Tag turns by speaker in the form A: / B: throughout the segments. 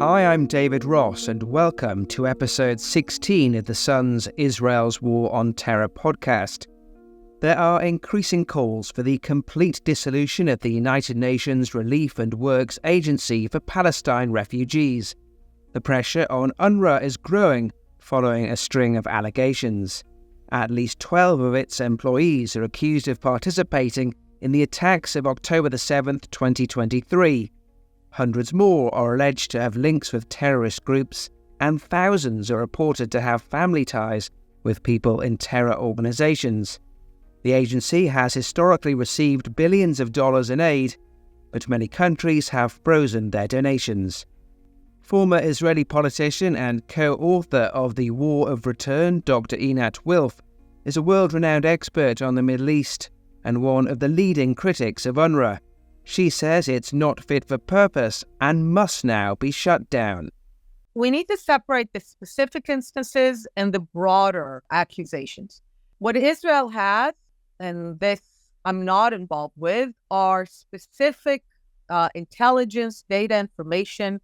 A: Hi, I'm David Ross, and welcome to episode 16 of the Sun's Israel's War on Terror podcast. There are increasing calls for the complete dissolution of the United Nations Relief and Works Agency for Palestine Refugees. The pressure on UNRWA is growing following a string of allegations. At least 12 of its employees are accused of participating in the attacks of October 7, 2023. Hundreds more are alleged to have links with terrorist groups, and thousands are reported to have family ties with people in terror organizations. The agency has historically received billions of dollars in aid, but many countries have frozen their donations. Former Israeli politician and co-author of The War of Return, Dr. Einat Wilf, is a world-renowned expert on the Middle East and one of the leading critics of UNRWA. She says it's not fit for purpose and must now be shut down.
B: We need to separate the specific instances and the broader accusations. What Israel has, and this I'm not involved with, are specific intelligence, data information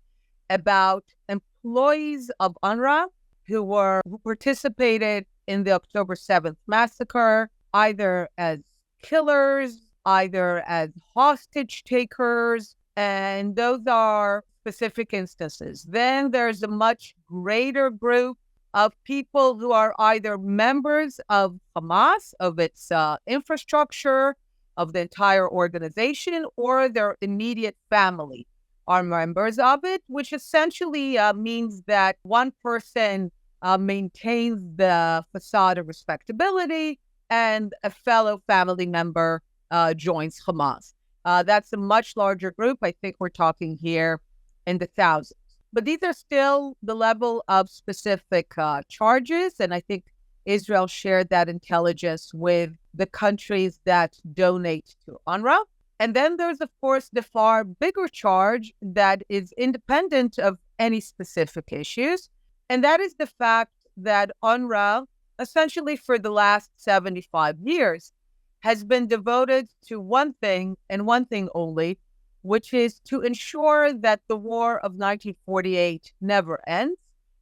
B: about employees of UNRWA who participated in the October 7th massacre, either as killers, either as hostage takers, and those are specific instances. Then there's a much greater group of people who are either members of Hamas, of its infrastructure, of the entire organization, or their immediate family are members of it, which essentially means that one person maintains the facade of respectability and a fellow family member joins Hamas. That's a much larger group. I think we're talking here in the thousands. But these are still the level of specific charges, and I think Israel shared that intelligence with the countries that donate to UNRWA. And then there's, of course, the far bigger charge that is independent of any specific issues, and that is the fact that UNRWA, essentially for the last 75 years, has been devoted to one thing and one thing only, which is to ensure that the war of 1948 never ends,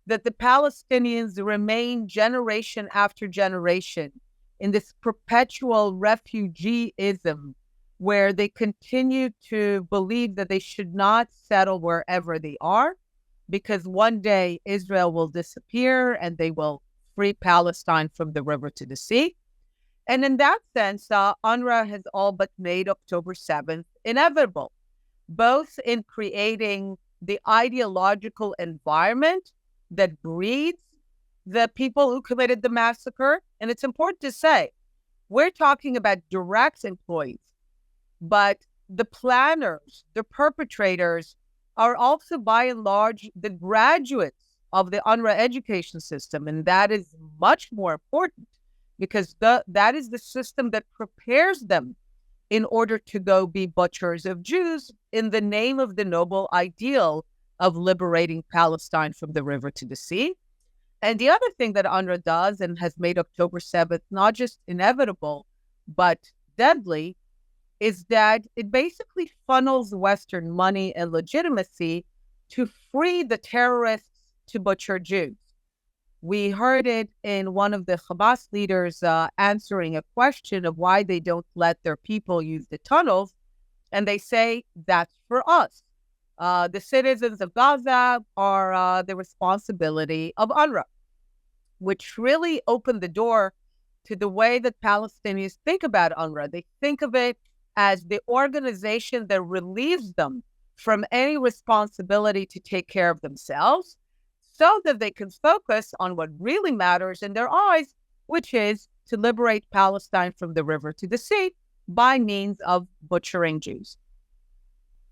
B: that the Palestinians remain generation after generation in this perpetual refugeeism, where they continue to believe that they should not settle wherever they are, because one day Israel will disappear and they will free Palestine from the river to the sea. And in that sense, UNRWA has all but made October 7th inevitable, both in creating the ideological environment that breeds the people who committed the massacre. And it's important to say, we're talking about direct employees, but the planners, the perpetrators, are also by and large the graduates of the UNRWA education system. And that is much more important, because that is the system that prepares them in order to go be butchers of Jews in the name of the noble ideal of liberating Palestine from the river to the sea. And the other thing that UNRWA does and has made October 7th not just inevitable, but deadly, is that it basically funnels Western money and legitimacy to free the terrorists to butcher Jews. We heard it in one of the Hamas leaders answering a question of why they don't let their people use the tunnels. And they say, that's for us. The citizens of Gaza are the responsibility of UNRWA, which really opened the door to the way that Palestinians think about UNRWA. They think of it as the organization that relieves them from any responsibility to take care of themselves, so that they can focus on what really matters in their eyes, which is to liberate Palestine from the river to the sea by means of butchering Jews.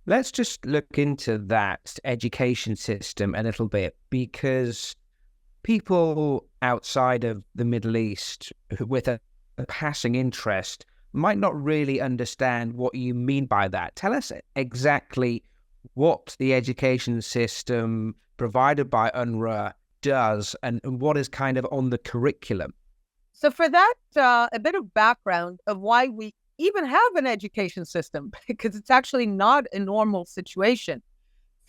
A: Let's just look into that education system a little bit, because people outside of the Middle East with a passing interest might not really understand what you mean by that. Tell us exactly what the education system provided by UNRWA does and what is kind of on the curriculum.
B: So for that, a bit of background of why we even have an education system, because it's actually not a normal situation.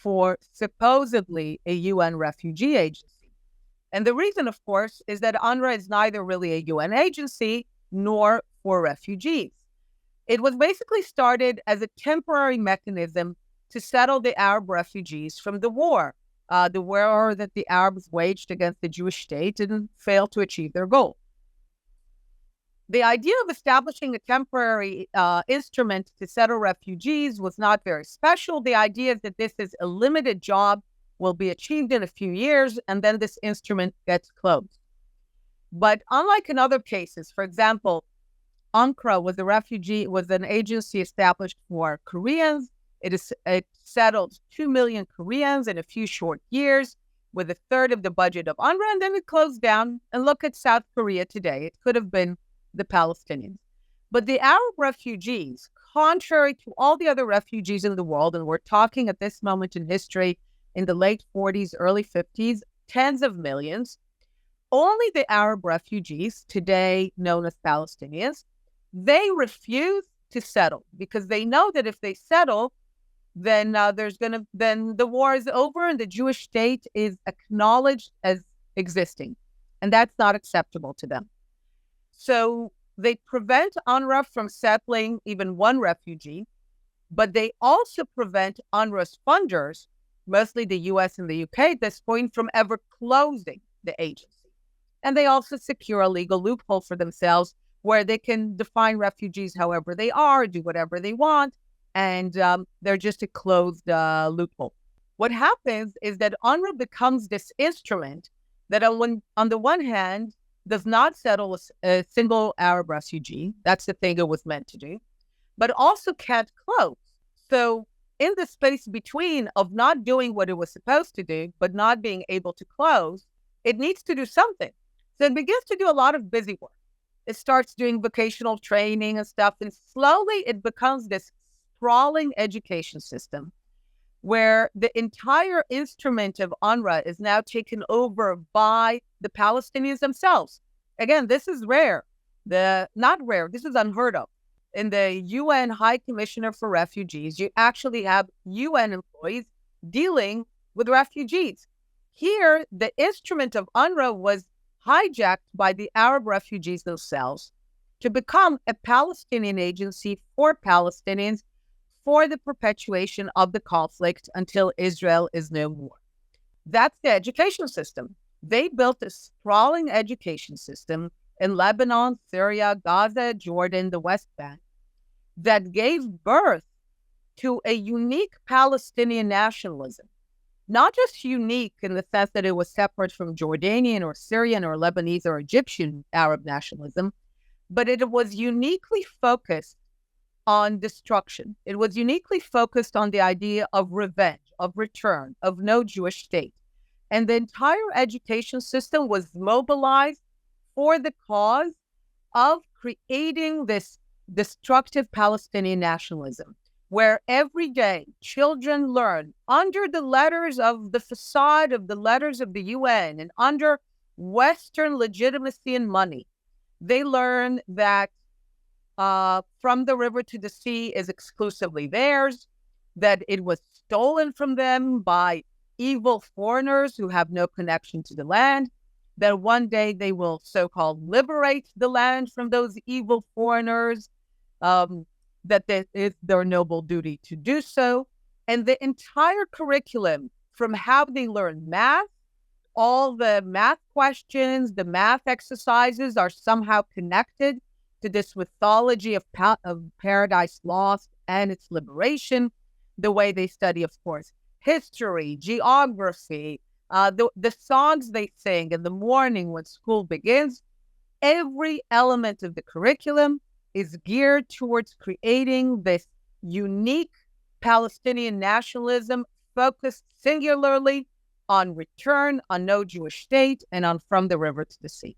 B: for supposedly a UN refugee agency. And the reason, of course, is that UNRWA is neither really a UN agency nor for refugees. It was basically started as a temporary mechanism to settle the Arab refugees from the war that the Arabs waged against the Jewish state and failed to achieve their goal. The idea of establishing a temporary instrument to settle refugees was not very special. The idea is that this is a limited job, will be achieved in a few years, and then this instrument gets closed. But unlike in other cases, for example, UNRWA was an agency established for Koreans. It settled 2 million Koreans in a few short years with a third of the budget of UNRWA, and then it closed down. And look at South Korea today. It could have been the Palestinians. But the Arab refugees, contrary to all the other refugees in the world, and we're talking at this moment in history in the late 40s, early 50s, tens of millions, only the Arab refugees, today known as Palestinians, they refuse to settle because they know that if they settle, then the war is over and the Jewish state is acknowledged as existing, and that's not acceptable to them. So they prevent UNRWA from settling even one refugee, but they also prevent UNRWA's funders, mostly the US and the UK at this point, from ever closing the agency. And they also secure a legal loophole for themselves where they can define refugees however they are, do whatever they want, and they're just a closed loophole. What happens is that UNRWA becomes this instrument that on the one hand does not settle a single Arab refugee. That's the thing it was meant to do, but also can't close. So in the space between of not doing what it was supposed to do, but not being able to close, it needs to do something. So it begins to do a lot of busy work. It starts doing vocational training and stuff, and slowly it becomes this sprawling education system where the entire instrument of UNRWA is now taken over by the Palestinians themselves. Again, this is rare. Not rare, this is unheard of. In the UN High Commissioner for Refugees, you actually have UN employees dealing with refugees. Here, the instrument of UNRWA was hijacked by the Arab refugees themselves to become a Palestinian agency for Palestinians for the perpetuation of the conflict until Israel is no more. That's the education system. They built a sprawling education system in Lebanon, Syria, Gaza, Jordan, the West Bank, that gave birth to a unique Palestinian nationalism. Not just unique in the sense that it was separate from Jordanian or Syrian or Lebanese or Egyptian Arab nationalism, but it was uniquely focused on destruction. It was uniquely focused on the idea of revenge, of return, of no Jewish state. And the entire education system was mobilized for the cause of creating this destructive Palestinian nationalism, where every day children learn under the letters of the facade of the letters of the UN and under Western legitimacy and money. They learn that from the river to the sea is exclusively theirs, that it was stolen from them by evil foreigners who have no connection to the land, that one day they will so-called liberate the land from those evil foreigners, that it is their noble duty to do so. And the entire curriculum, from how they learn math, all the math questions, the math exercises are somehow connected to this mythology of Paradise Lost and its liberation, the way they study, of course, history, geography, the songs they sing in the morning when school begins. Every element of the curriculum is geared towards creating this unique Palestinian nationalism focused singularly on return, on no Jewish state, and on from the river to the sea.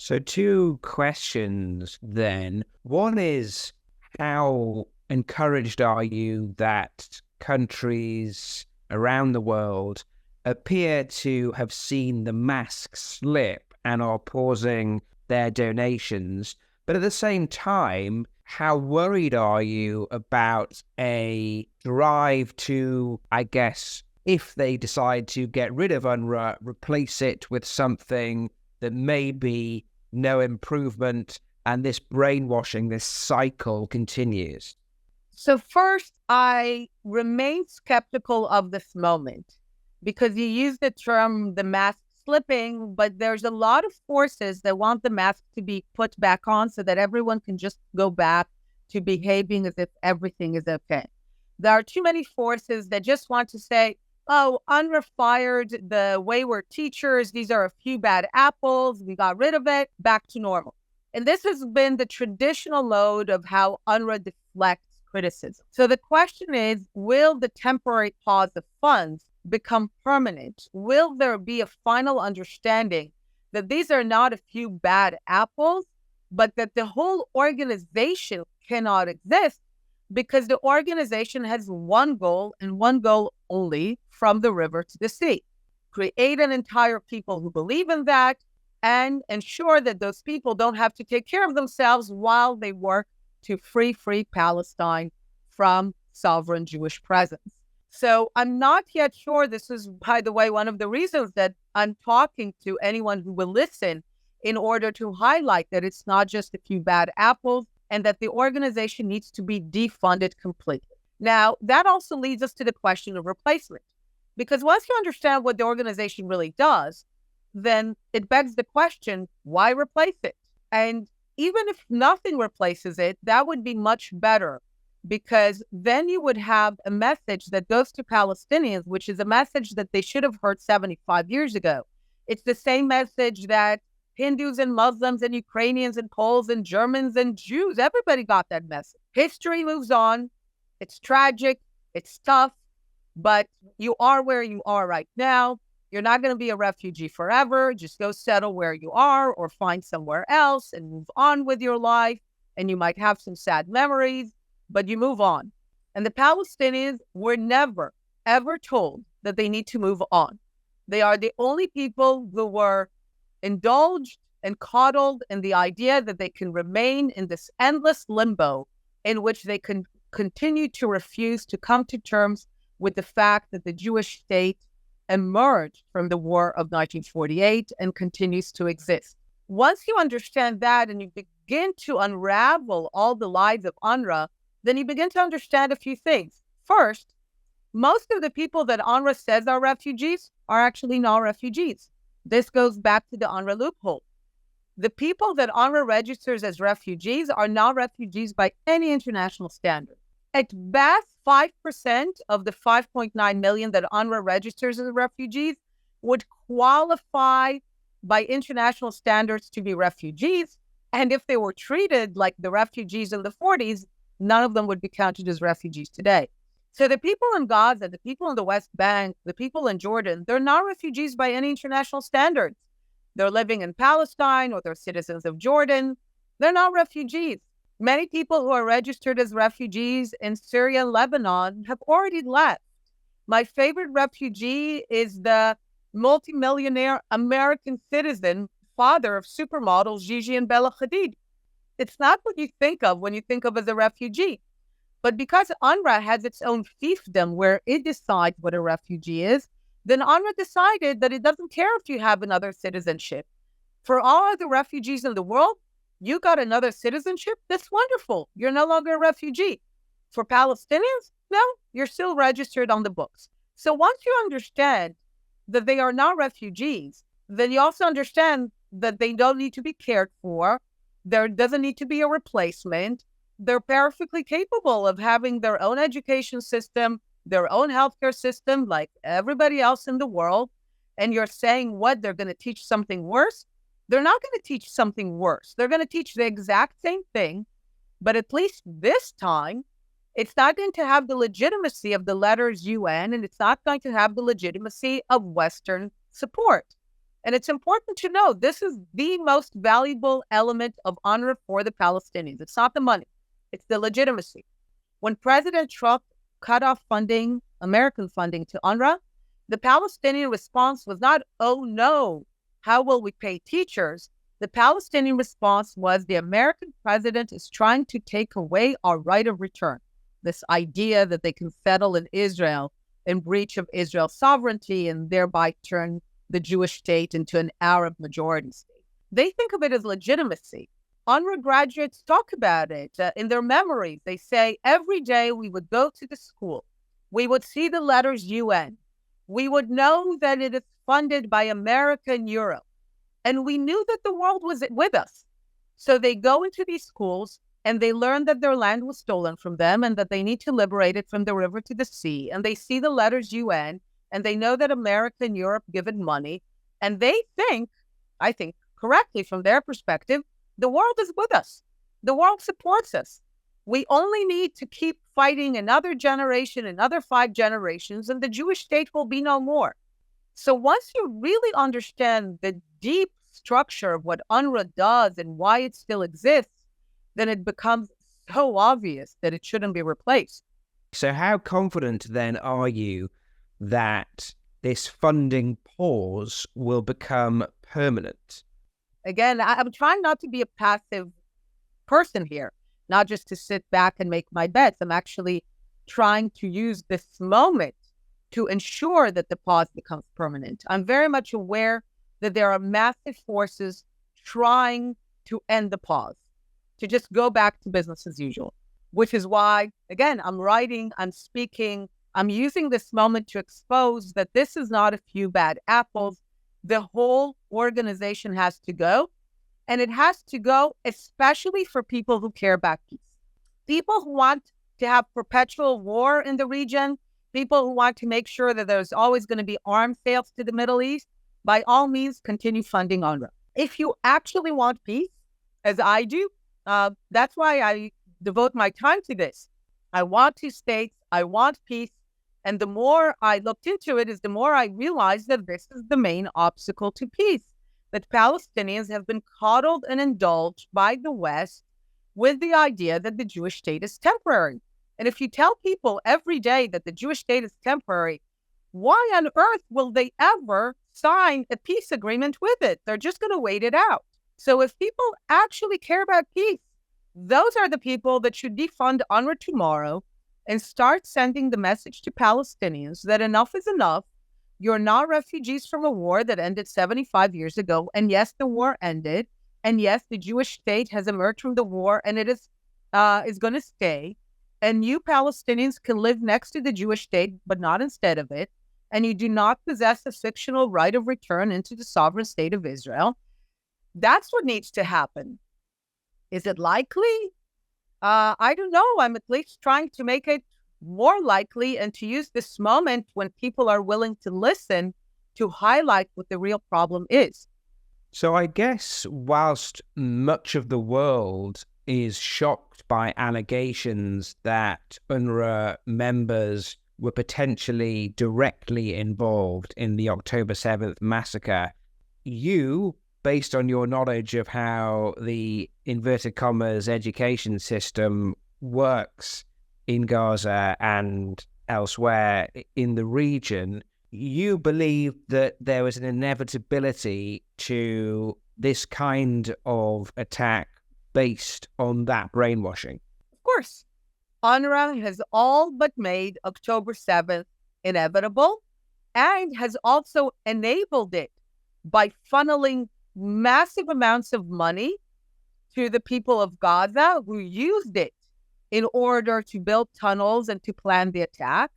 A: So 2 questions then. One is, how encouraged are you that countries around the world appear to have seen the mask slip and are pausing their donations? But at the same time, how worried are you about a drive to, I guess, if they decide to get rid of UNRWA, replace it with something that may be no improvement, and this brainwashing, this cycle continues?
B: So first, I remain skeptical of this moment because you use the term the mask slipping, but there's a lot of forces that want the mask to be put back on so that everyone can just go back to behaving as if everything is okay. There are too many forces that just want to say, oh, UNRWA fired the wayward teachers. These are a few bad apples. We got rid of it. Back to normal. And this has been the traditional mode of how UNRWA deflects criticism. So the question is, will the temporary pause of funds become permanent? Will there be a final understanding that these are not a few bad apples, but that the whole organization cannot exist because the organization has one goal and one goal only, from the river to the sea: create an entire people who believe in that and ensure that those people don't have to take care of themselves while they work to free Palestine from sovereign Jewish presence. So I'm not yet sure. This is, by the way, one of the reasons that I'm talking to anyone who will listen in order to highlight that it's not just a few bad apples and that the organization needs to be defunded completely. Now, that also leads us to the question of replacement, because once you understand what the organization really does, then it begs the question, why replace it? And even if nothing replaces it, that would be much better, because then you would have a message that goes to Palestinians, which is a message that they should have heard 75 years ago. It's the same message that Hindus and Muslims and Ukrainians and Poles and Germans and Jews, everybody got that message. History moves on. It's tragic. It's tough. But you are where you are right now. You're not going to be a refugee forever. Just go settle where you are or find somewhere else and move on with your life. And you might have some sad memories, but you move on. And the Palestinians were never, ever told that they need to move on. They are the only people who were indulged and coddled in the idea that they can remain in this endless limbo in which they can continue to refuse to come to terms with the fact that the Jewish state emerged from the war of 1948 and continues to exist. Once you understand that and you begin to unravel all the lies of UNRWA, then you begin to understand a few things. First, most of the people that UNRWA says are refugees are actually not refugees. This goes back to the UNRWA loophole. The people that UNRWA registers as refugees are not refugees by any international standard. At best, 5% of the 5.9 million that UNRWA registers as refugees would qualify by international standards to be refugees. And if they were treated like the refugees in the 40s, none of them would be counted as refugees today. So the people in Gaza, the people in the West Bank, the people in Jordan, they're not refugees by any international standards. They're living in Palestine or they're citizens of Jordan. They're not refugees. Many people who are registered as refugees in Syria and Lebanon have already left. My favorite refugee is the multimillionaire American citizen, father of supermodels Gigi and Bella Hadid. It's not what you think of when you think of as a refugee. But because UNRWA has its own fiefdom where it decides what a refugee is, then UNRWA decided that it doesn't care if you have another citizenship. For all of the refugees in the world, you got another citizenship? That's wonderful. You're no longer a refugee. For Palestinians, no, you're still registered on the books. So once you understand that they are not refugees, then you also understand that they don't need to be cared for. There doesn't need to be a replacement. They're perfectly capable of having their own education system, their own healthcare system, like everybody else in the world. And you're saying what? They're going to teach something worse? They're not going to teach something worse. They're going to teach the exact same thing, but at least this time, it's not going to have the legitimacy of the letters UN, and it's not going to have the legitimacy of Western support. And it's important to know this is the most valuable element of UNRWA for the Palestinians. It's not the money. It's the legitimacy. When President Trump cut off funding, American funding to UNRWA, the Palestinian response was not, oh no, how will we pay teachers? The Palestinian response was the American president is trying to take away our right of return. This idea that they can settle in Israel in breach of Israel's sovereignty and thereby turn the Jewish state into an Arab majority state. They think of it as legitimacy. UNRWA graduates talk about it in their memories. They say every day we would go to the school. We would see the letters UN. We would know that it is funded by America and Europe. And we knew that the world was with us. So they go into these schools and they learn that their land was stolen from them and that they need to liberate it from the river to the sea. And they see the letters UN and they know that America and Europe give it money. And they think, I think correctly from their perspective, the world is with us. The world supports us. We only need to keep fighting another generation, another 5 generations, and the Jewish state will be no more. So once you really understand the deep structure of what UNRWA does and why it still exists, then it becomes so obvious that it shouldn't be replaced.
A: So how confident then are you that this funding pause will become permanent?
B: Again, I'm trying not to be a passive person here, not just to sit back and make my bets. I'm actually trying to use this moment to ensure that the pause becomes permanent. I'm very much aware that there are massive forces trying to end the pause, to just go back to business as usual, which is why, again, I'm writing, I'm speaking, I'm using this moment to expose that this is not a few bad apples. The whole organization has to go, and it has to go especially for people who care about peace. People who want to have perpetual war in the region, people who want to make sure that there's always going to be arms sales to the Middle East, by all means, continue funding UNRWA. If you actually want peace, as I do, that's why I devote my time to this. I want 2 states, I want peace, and the more I looked into it, is the more I realized that this is the main obstacle to peace, that Palestinians have been coddled and indulged by the West with the idea that the Jewish state is temporary. And if you tell people every day that the Jewish state is temporary, why on earth will they ever sign a peace agreement with it? They're just going to wait it out. So if people actually care about peace, those are the people that should defund UNRWA tomorrow and start sending the message to Palestinians that enough is enough. You're not refugees from a war that ended 75 years ago. And yes, the war ended. And yes, the Jewish state has emerged from the war and it is going to stay. And you Palestinians can live next to the Jewish state, but not instead of it. And you do not possess a fictional right of return into the sovereign state of Israel. That's what needs to happen. Is it likely? I don't know. I'm at least trying to make it more likely and to use this moment when people are willing to listen to highlight what the real problem is.
A: So I guess whilst much of the world is shocked by allegations that UNRWA members were potentially directly involved in the October 7th massacre, you, based on your knowledge of how the inverted commas education system works in Gaza and elsewhere in the region, you believe that there was an inevitability to this kind of attack based on that brainwashing?
B: Of course. UNRWA has all but made October 7th inevitable and has also enabled it by funneling massive amounts of money to the people of Gaza who used it in order to build tunnels and to plan the attack,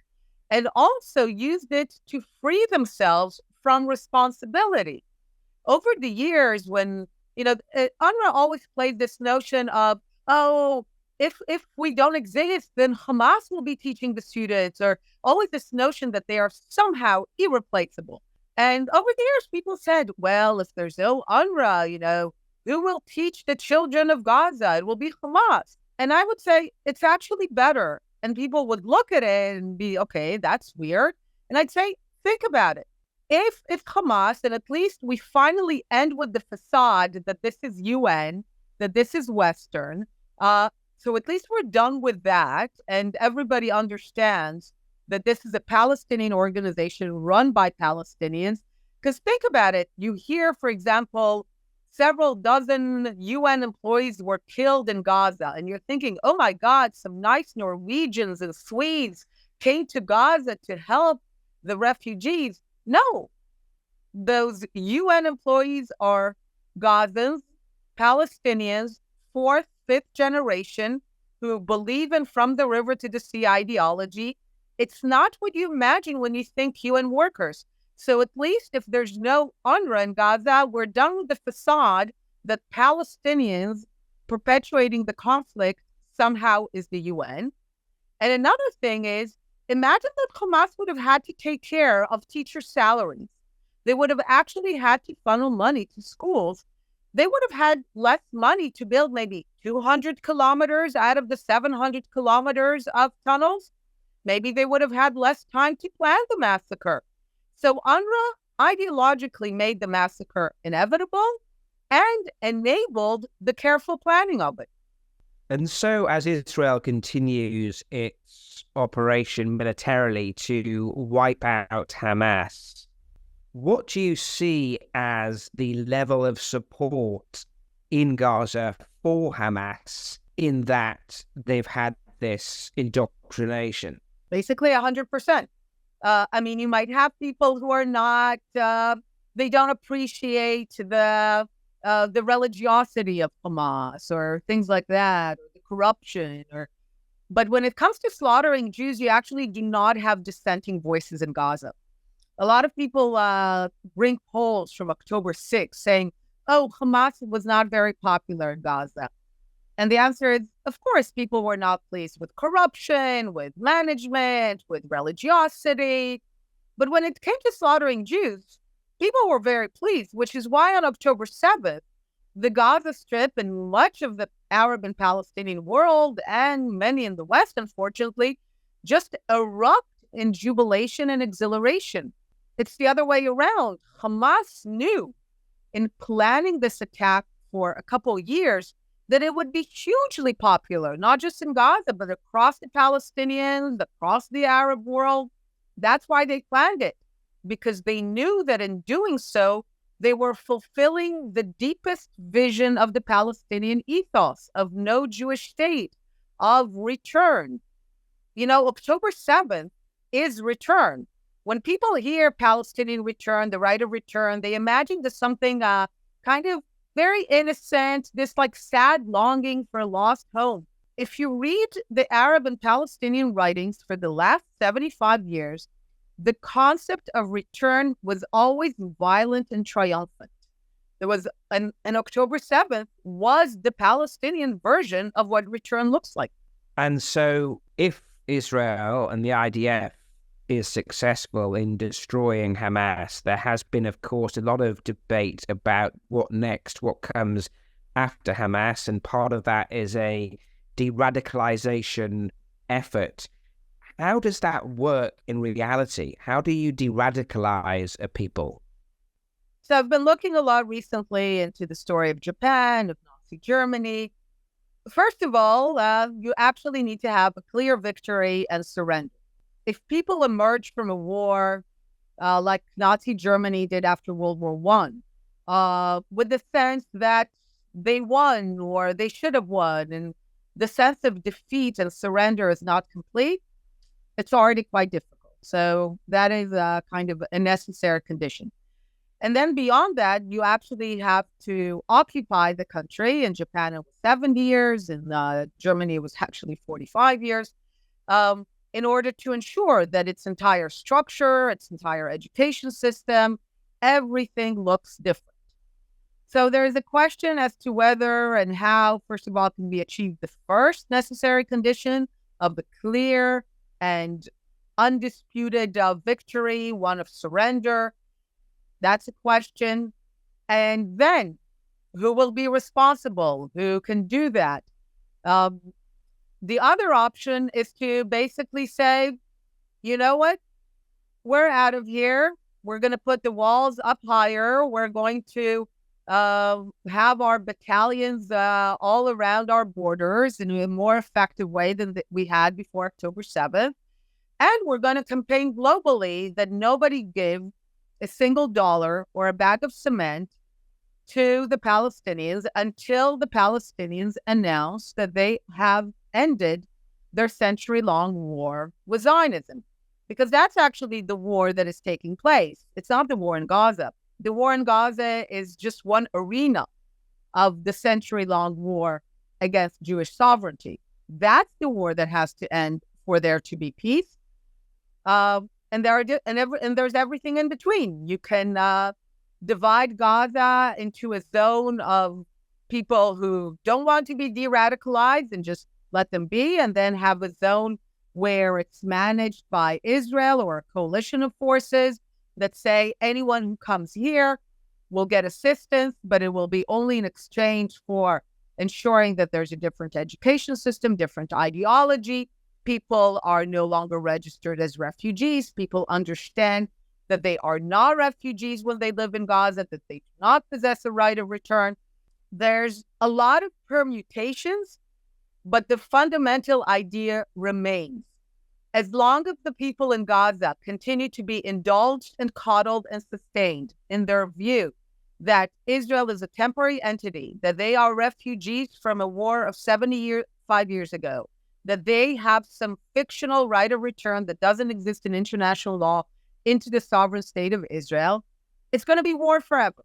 B: and also used it to free themselves from responsibility. Over the years, when, UNRWA always played this notion of, if we don't exist, then Hamas will be teaching the students, or always this notion that they are somehow irreplaceable. And over the years, people said, well, if there's no UNRWA, who will teach the children of Gaza? It will be Hamas. And I would say it's actually better. And people would look at it and be, okay, that's weird. And I'd say, think about it. If it's Hamas, then at least we finally end with the facade that this is UN, that this is Western. So at least we're done with that. And everybody understands that this is a Palestinian organization run by Palestinians. Because think about it. You hear, for example, several dozen UN employees were killed in Gaza. And you're thinking, oh my God, some nice Norwegians and Swedes came to Gaza to help the refugees. No, those UN employees are Gazans, Palestinians, fourth, fifth generation, who believe in from the river to the sea ideology. It's not what you imagine when you think UN workers. So at least if there's no UNRWA in Gaza, we're done with the facade that Palestinians perpetuating the conflict somehow is the UN. And another thing is, imagine that Hamas would have had to take care of teacher salaries. They would have actually had to funnel money to schools. They would have had less money to build maybe 200 kilometers out of the 700 kilometers of tunnels. Maybe they would have had less time to plan the massacre. So UNRWA ideologically made the massacre inevitable and enabled the careful planning of it.
A: And so as Israel continues its operation militarily to wipe out Hamas, what do you see as the level of support in Gaza for Hamas in that they've had this indoctrination?
B: Basically 100%. You might have people who are not, they don't appreciate the religiosity of Hamas or things like that, or the corruption. But when it comes to slaughtering Jews, you actually do not have dissenting voices in Gaza. A lot of people bring polls from October 6th saying, oh, Hamas was not very popular in Gaza. And the answer is, of course, people were not pleased with corruption, with management, with religiosity. But when it came to slaughtering Jews, people were very pleased, which is why on October 7th, the Gaza Strip and much of the Arab and Palestinian world, and many in the West, unfortunately, just erupt in jubilation and exhilaration. It's the other way around. Hamas knew in planning this attack for a couple of years that it would be hugely popular, not just in Gaza, but across the Palestinians, across the Arab world. That's why they planned it, because they knew that in doing so, they were fulfilling the deepest vision of the Palestinian ethos of no Jewish state, of return. October 7th is return. When people hear Palestinian return, the right of return, they imagine there's something kind of very innocent, this like sad longing for a lost home. If you read the Arab and Palestinian writings for the last 75 years, the concept of return was always violent and triumphant. There was an October 7th was the Palestinian version of what return looks like.
A: And so if Israel and the IDF is successful in destroying Hamas, there has been, of course, a lot of debate about what next, what comes after Hamas, and part of that is a de-radicalization effort. How does that work in reality? How do you de-radicalize a people?
B: So I've been looking a lot recently into the story of Japan, of Nazi Germany. First of all, you actually need to have a clear victory and surrender. If people emerge from a war like Nazi Germany did after World War I, with the sense that they won or they should have won, and the sense of defeat and surrender is not complete, it's already quite difficult. So that is kind of a necessary condition. And then beyond that, you actually have to occupy the country. In Japan, it was 70 years. In Germany, it was actually 45 years. In order to ensure that its entire structure, its entire education system, everything looks different. So there is a question as to whether and how, first of all, can be achieved the first necessary condition of the clear and undisputed victory, one of surrender. That's a question. And then, who will be responsible? Who can do that? The other option is to basically say, you know what? We're out of here. We're going to put the walls up higher. We're going to have our battalions all around our borders in a more effective way than we had before October 7th. And we're going to campaign globally that nobody give a single dollar or a bag of cement to the Palestinians until the Palestinians announce that they have ended their century-long war with Zionism. Because that's actually the war that is taking place. It's not the war in Gaza. The war in Gaza is just one arena of the century-long war against Jewish sovereignty. That's the war that has to end for there to be peace. And there's everything in between. You can divide Gaza into a zone of people who don't want to be de-radicalized and just let them be, and then have a zone where it's managed by Israel or a coalition of forces that say anyone who comes here will get assistance, but it will be only in exchange for ensuring that there's a different education system, different ideology. People are no longer registered as refugees. People understand that they are not refugees when they live in Gaza, that they do not possess a right of return. There's a lot of permutations, but the fundamental idea remains. As long as the people in Gaza continue to be indulged and coddled and sustained in their view that Israel is a temporary entity, that they are refugees from a war of 75 years ago, that they have some fictional right of return that doesn't exist in international law into the sovereign state of Israel, it's going to be war forever.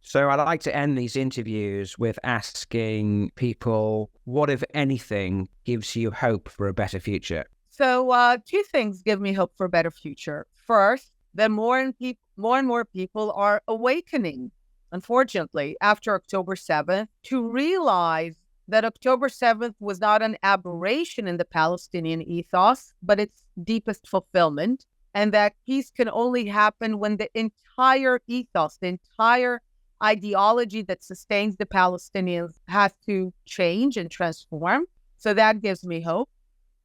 A: So I'd like to end these interviews with asking people, what, if anything, gives you hope for a better future?
B: So two things give me hope for a better future. First, that more and more people are awakening, unfortunately, after October 7th, to realize that October 7th was not an aberration in the Palestinian ethos, but its deepest fulfillment, and that peace can only happen when the entire ethos, the entire ideology that sustains the Palestinians has to change and transform. So that gives me hope.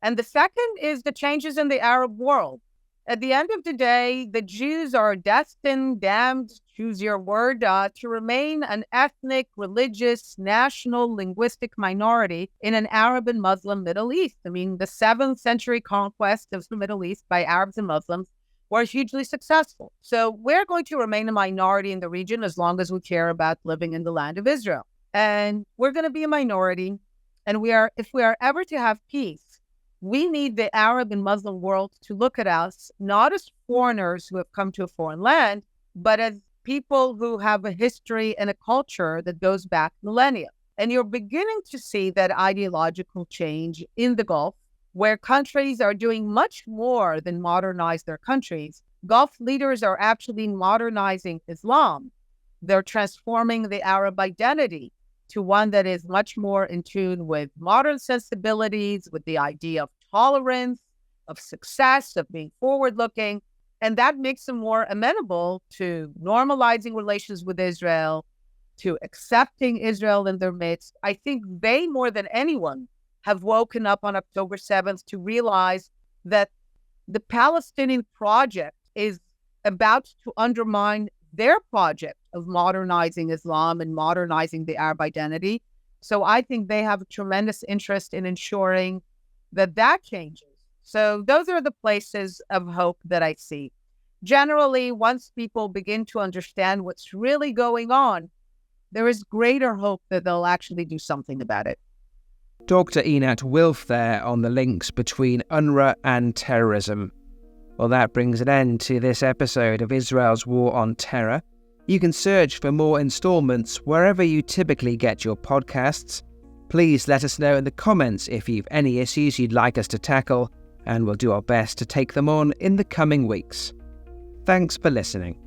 B: And the second is the changes in the Arab world. At the end of the day, the Jews are destined, damned, choose your word, to remain an ethnic, religious, national, linguistic minority in an Arab and Muslim Middle East. I mean, the 7th century conquest of the Middle East by Arabs and Muslims were hugely successful. So we're going to remain a minority in the region as long as we care about living in the land of Israel. And we're going to be a minority. And if we are ever to have peace, we need the Arab and Muslim world to look at us not as foreigners who have come to a foreign land, but as people who have a history and a culture that goes back millennia. And you're beginning to see that ideological change in the Gulf, where countries are doing much more than modernize their countries. Gulf leaders are actually modernizing Islam. They're transforming the Arab identity to one that is much more in tune with modern sensibilities, with the idea of tolerance, of success, of being forward-looking. And that makes them more amenable to normalizing relations with Israel, to accepting Israel in their midst. I think they, more than anyone, have woken up on October 7th to realize that the Palestinian project is about to undermine their project of modernizing Islam and modernizing the Arab identity. So I think they have a tremendous interest in ensuring that that changes. So those are the places of hope that I see. Generally, once people begin to understand what's really going on, there is greater hope that they'll actually do something about it.
A: Dr. Einat Wilf there on the links between UNRWA and terrorism. Well, that brings an end to this episode of Israel's War on Terror. You can search for more installments wherever you typically get your podcasts. Please let us know in the comments if you've any issues you'd like us to tackle, and we'll do our best to take them on in the coming weeks. Thanks for listening.